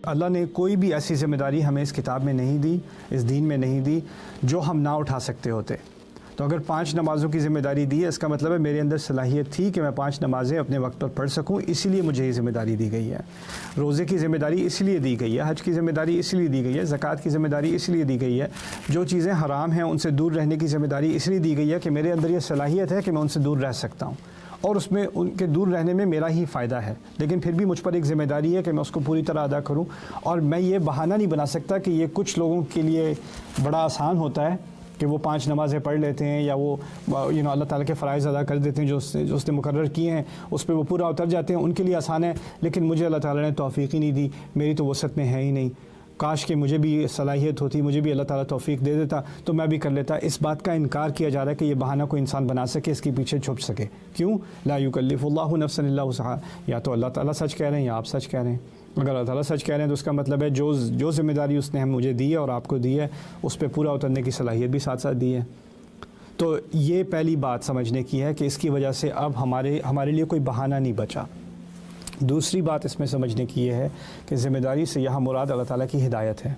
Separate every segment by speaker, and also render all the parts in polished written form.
Speaker 1: اللہ نے کوئی بھی ایسی ذمہ داری ہمیں اس کتاب میں نہیں دی، اس دین میں نہیں دی جو ہم نہ اٹھا سکتے ہوتے۔ تو اگر 5 نمازوں کی ذمہ داری دی ہے، اس کا مطلب ہے میرے اندر صلاحیت تھی کہ میں 5 نمازیں اپنے وقت پر پڑھ سکوں، اسی لیے مجھے یہ ذمہ داری دی گئی ہے۔ روزے کی ذمہ داری اس لیے دی گئی ہے، حج کی ذمہ داری اس لیے دی گئی ہے، زکوٰۃ کی ذمہ داری اس لیے دی گئی ہے، جو چیزیں حرام ہیں ان سے دور رہنے کی ذمہ داری اس لیے دی گئی ہے کہ میرے اندر یہ صلاحیت ہے کہ میں ان سے دور رہ سکتا ہوں، اور اس میں ان کے دور رہنے میں میرا ہی فائدہ ہے، لیکن پھر بھی مجھ پر ایک ذمہ داری ہے کہ میں اس کو پوری طرح ادا کروں۔ اور میں یہ بہانہ نہیں بنا سکتا کہ یہ کچھ لوگوں کے لیے بڑا آسان ہوتا ہے کہ وہ 5 نمازیں پڑھ لیتے ہیں، یا وہ اللہ تعالیٰ کے فرائض ادا کر دیتے ہیں جو اس نے مقرر کیے ہیں، اس پہ وہ پورا اتر جاتے ہیں، ان کے لیے آسان ہے، لیکن مجھے اللہ تعالیٰ نے توفیق ہی نہیں دی، میری تو وسعت میں ہے ہی نہیں، کاش کہ مجھے بھی صلاحیت ہوتی، مجھے بھی اللہ تعالیٰ توفیق دے دیتا تو میں بھی کر لیتا۔ اس بات کا انکار کیا جا رہا ہے کہ یہ بہانہ کوئی انسان بنا سکے، اس کے پیچھے چھپ سکے۔ کیوں؟ لا یکلف اللہ نفسا الا وسعها، یا تو اللہ تعالیٰ سچ کہہ رہے ہیں یا آپ سچ کہہ رہے ہیں۔ اگر اللہ تعالیٰ سچ کہہ رہے ہیں تو اس کا مطلب ہے جو ذمہ داری اس نے مجھے دی ہے اور آپ کو دی ہے، اس پہ پورا اترنے کی صلاحیت بھی ساتھ ساتھ دی ہے۔ تو یہ پہلی بات سمجھنے کی ہے کہ اس کی وجہ سے اب ہمارے لیے کوئی بہانہ نہیں بچا۔ دوسری بات اس میں سمجھنے کی یہ ہے کہ ذمہ داری سے یہاں مراد اللہ تعالیٰ کی ہدایت ہے،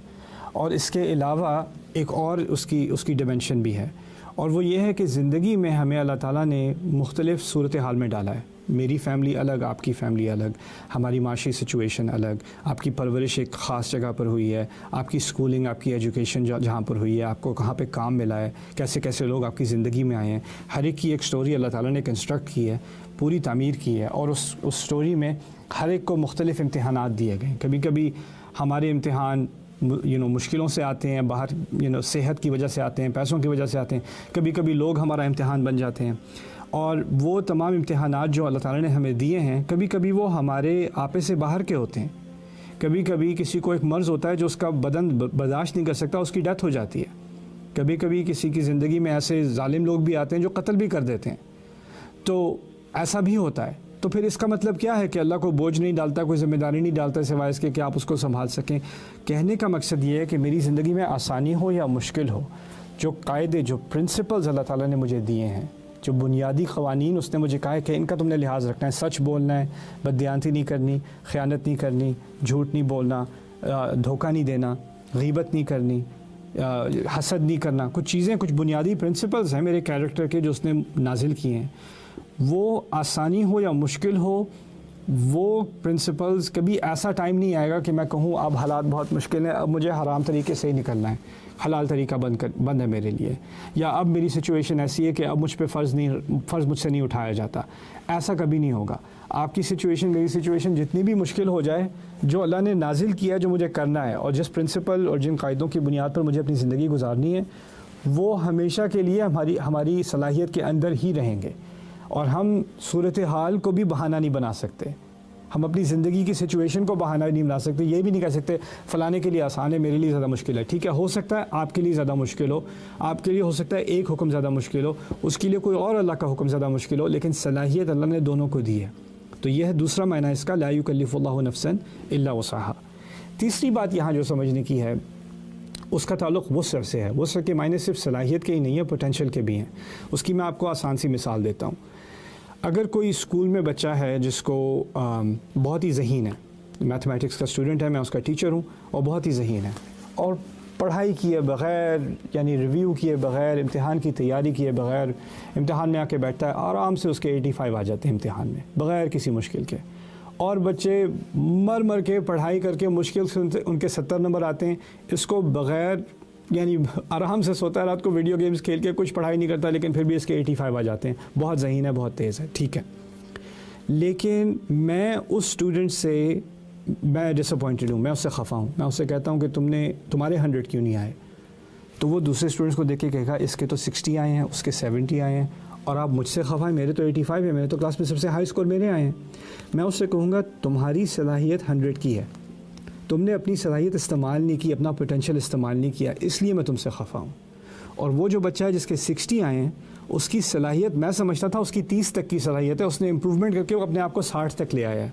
Speaker 1: اور اس کے علاوہ ایک اور اس کی ڈیمنشن بھی ہے، اور وہ یہ ہے کہ زندگی میں ہمیں اللہ تعالیٰ نے مختلف صورتحال میں ڈالا ہے۔ میری فیملی الگ، آپ کی فیملی الگ، ہماری معاشی سچویشن الگ، آپ کی پرورش ایک خاص جگہ پر ہوئی ہے، آپ کی اسکولنگ، آپ کی ایجوکیشن جہاں پر ہوئی ہے، آپ کو کہاں پہ کام ملا ہے، کیسے کیسے لوگ آپ کی زندگی میں آئے ہیں، ہر ایک کی ایک سٹوری اللہ تعالیٰ نے کنسٹرکٹ کی ہے، پوری تعمیر کی ہے، اور اس سٹوری میں ہر ایک کو مختلف امتحانات دیے گئے ہیں۔ کبھی کبھی ہمارے امتحان مشکلوں سے آتے ہیں، باہر صحت کی وجہ سے آتے ہیں، پیسوں کی وجہ سے آتے ہیں، کبھی کبھی لوگ ہمارا امتحان بن جاتے ہیں، اور وہ تمام امتحانات جو اللہ تعالیٰ نے ہمیں دیے ہیں کبھی کبھی وہ ہمارے آپے سے باہر کے ہوتے ہیں۔ کبھی کبھی کسی کو ایک مرض ہوتا ہے جو اس کا بدن برداشت نہیں کر سکتا، اس کی ڈیتھ ہو جاتی ہے۔ کبھی کبھی کسی کی زندگی میں ایسے ظالم لوگ بھی آتے ہیں جو قتل بھی کر دیتے ہیں، تو ایسا بھی ہوتا ہے۔ تو پھر اس کا مطلب کیا ہے کہ اللہ کو بوجھ نہیں ڈالتا، کوئی ذمہ داری نہیں ڈالتا سوائے اس کے کہ آپ اس کو سنبھال سکیں۔ کہنے کا مقصد یہ ہے کہ میری زندگی میں آسانی ہو یا مشکل ہو، جو قاعدے، جو پرنسپلز اللہ تعالیٰ نے مجھے دیے ہیں، جو بنیادی قوانین اس نے مجھے کہا ہے کہ ان کا تم نے لحاظ رکھنا ہے، سچ بولنا ہے، بددیانتی نہیں کرنی، خیانت نہیں کرنی، جھوٹ نہیں بولنا، دھوکہ نہیں دینا، غیبت نہیں کرنی، حسد نہیں کرنا، کچھ چیزیں، کچھ بنیادی پرنسپلز ہیں میرے کیریکٹر کے جو اس نے نازل کیے ہیں۔ وہ آسانی ہو یا مشکل ہو، وہ پرنسپلز کبھی ایسا ٹائم نہیں آئے گا کہ میں کہوں اب حالات بہت مشکل ہیں، اب مجھے حرام طریقے سے ہی نکلنا ہے، حلال طریقہ بند ہے میرے لیے، یا اب میری سچویشن ایسی ہے کہ اب مجھ پہ فرض مجھ سے نہیں اٹھایا جاتا۔ ایسا کبھی نہیں ہوگا۔ آپ کی سچویشن، میری سچویشن جتنی بھی مشکل ہو جائے، جو اللہ نے نازل کیا ہے، جو مجھے کرنا ہے، اور جس پرنسپل اور جن قاعدوں کی بنیاد پر مجھے اپنی زندگی گزارنی ہے، وہ ہمیشہ کے لیے ہماری صلاحیت کے اندر ہی رہیں گے، اور ہم صورتحال کو بھی بہانہ نہیں بنا سکتے۔ ہم اپنی زندگی کی سچویشن کو بہانہ نہیں بنا سکتے، یہ بھی نہیں کہہ سکتے فلانے کے لیے آسان ہے، میرے لیے زیادہ مشکل ہے۔ ٹھیک ہے، ہو سکتا ہے آپ کے لیے زیادہ مشکل ہو، آپ کے لیے ہو سکتا ہے ایک حکم زیادہ مشکل ہو، اس کے لیے کوئی اور اللہ کا حکم زیادہ مشکل ہو، لیکن صلاحیت اللہ نے دونوں کو دی ہے۔ تو یہ ہے دوسرا معنی اس کا، لا یکلف اللہ نفسا الا وسعها۔ تیسری بات یہاں جو سمجھنے کی ہے، اس کا تعلق وسع سے ہے۔ وسع کے معنی صرف صلاحیت کے ہی نہیں ہے، پوٹینشیل کے بھی ہیں۔ اس کی میں آپ کو آسان سی مثال دیتا ہوں۔ اگر کوئی اسکول میں بچہ ہے جس کو بہت ہی ذہین ہے، میتھمیٹکس کا اسٹوڈنٹ ہے، میں اس کا ٹیچر ہوں، اور بہت ہی ذہین ہے، اور پڑھائی کیے بغیر، یعنی ریویو کیے بغیر، امتحان کی تیاری کیے بغیر امتحان میں آ کے بیٹھتا ہے، آرام سے اس کے 85 آ جاتے ہیں امتحان میں بغیر کسی مشکل کے، اور بچے مر کے پڑھائی کر کے مشکل سے ان کے 70 نمبر آتے ہیں، اس کو بغیر، یعنی آرام سے سوتا ہے رات کو، ویڈیو گیمز کھیل کے کچھ پڑھائی نہیں کرتا، لیکن پھر بھی اس کے 85 آ جاتے ہیں، بہت ذہین ہے، بہت تیز ہے، ٹھیک ہے۔ لیکن میں اس اسٹوڈنٹ سے میں ڈس اپوائنٹڈ ہوں، میں اس سے خفا ہوں، میں اس سے کہتا ہوں کہ تمہارے 100 کیوں نہیں آئے، تو وہ دوسرے اسٹوڈنٹس کو دیکھ کے کہے گا اس کے تو 60 آئے ہیں، اس کے 70 آئے ہیں، اور آپ مجھ سے خفا ہیں، میرے تو 85 ہے، میرے تو کلاس میں سب سے ہائی اسکور میرے آئے ہیں۔ میں اس سے کہوں گا تمہاری صلاحیت 100 کی ہے، تم نے اپنی صلاحیت استعمال نہیں کی، اپنا پوٹینشیل استعمال نہیں کیا، اس لیے میں تم سے خفا ہوں۔ اور وہ جو بچہ ہے جس کے 60 آئے ہیں، اس کی صلاحیت میں سمجھتا تھا اس کی 30 تک کی صلاحیت ہے، اس نے امپروومنٹ کر کے وہ اپنے آپ کو 60 تک لے آیا ہے،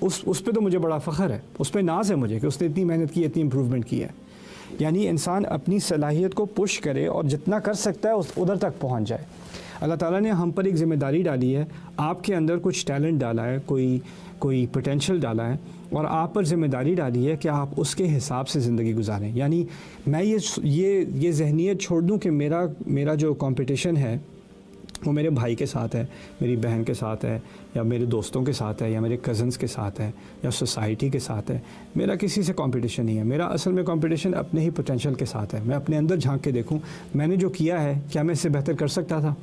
Speaker 1: اس پہ تو مجھے بڑا فخر ہے، اس پہ ناز ہے مجھے کہ اس نے اتنی محنت کی، اتنی امپروومنٹ کی ہے۔ یعنی انسان اپنی صلاحیت کو پش کرے اور جتنا کر سکتا ہے ادھر تک پہنچ جائے۔ اللہ تعالیٰ نے ہم پر ایک ذمہ داری ڈالی ہے، آپ کے اندر کچھ ٹیلنٹ ڈالا ہے، کوئی پوٹینشیل ڈالا ہے اور آپ پر ذمہ داری ڈالی ہے کہ آپ اس کے حساب سے زندگی گزاریں. یعنی میں یہ ذہنیت چھوڑ دوں کہ میرا جو کمپٹیشن ہے وہ میرے بھائی کے ساتھ ہے, میری بہن کے ساتھ ہے, یا میرے دوستوں کے ساتھ ہے, یا میرے کزنس کے ساتھ ہے, یا سوسائٹی کے ساتھ ہے. میرا کسی سے کمپٹیشن نہیں ہے. میرا اصل میں کمپٹیشن اپنے ہی پوٹینشیل کے ساتھ ہے. میں اپنے اندر جھانک کے دیکھوں میں نے جو کیا ہے کیا میں اس سے بہتر کر سکتا تھا,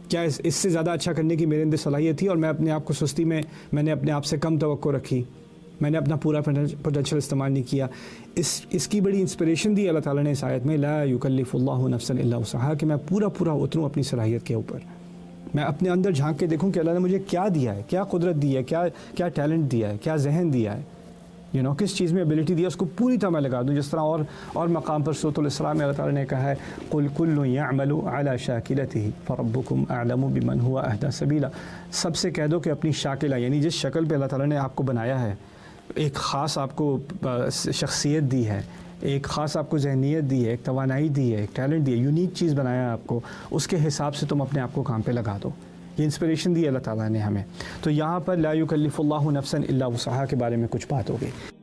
Speaker 1: کیا اس سے زیادہ اچھا کرنے کی میرے اندر صلاحیت تھی, اور میں اپنے آپ کو سستی میں نے اپنے آپ سے کم توقع رکھی, میں نے اپنا پورا پوٹینشیل استعمال نہیں کیا. اس کی بڑی انسپریشن دی اللہ تعالیٰ نے اس آیت میں, لا یکلف اللہ نفسا الا وسعہا, کہ میں پورا اتروں اپنی صلاحیت کے اوپر. میں اپنے اندر جھانک کے دیکھوں کہ اللہ نے مجھے کیا دیا ہے, کیا قدرت دی ہے, کیا ٹیلنٹ دیا ہے, کیا ذہن دیا ہے, کس چیز میں ایبلٹی دی ہے, اس کو پوری طرح میں لگا دوں. جس طرح اور مقام پر سورۃ الاسراء میں اللہ تعالیٰ نے کہا ہے, قل کل یعمل علی شاکلتہ فربکم اعلم بمن هو اہدی سبیلا. سب سے کہہ دو کہ اپنی شاکلہ, یعنی جس شکل پہ اللہ تعالیٰ نے آپ کو بنایا ہے, ایک خاص آپ کو شخصیت دی ہے, ایک خاص آپ کو ذہنیت دی ہے, ایک توانائی دی ہے, ایک ٹیلنٹ دی ہے, یونیک چیز بنایا ہے آپ کو, اس کے حساب سے تم اپنے آپ کو کام پہ لگا دو. یہ انسپریشن دی اللہ تعالیٰ نے ہمیں. تو یہاں پر لا یکلف اللہ نفسا الا وسعہا کے بارے میں کچھ بات ہو گئی.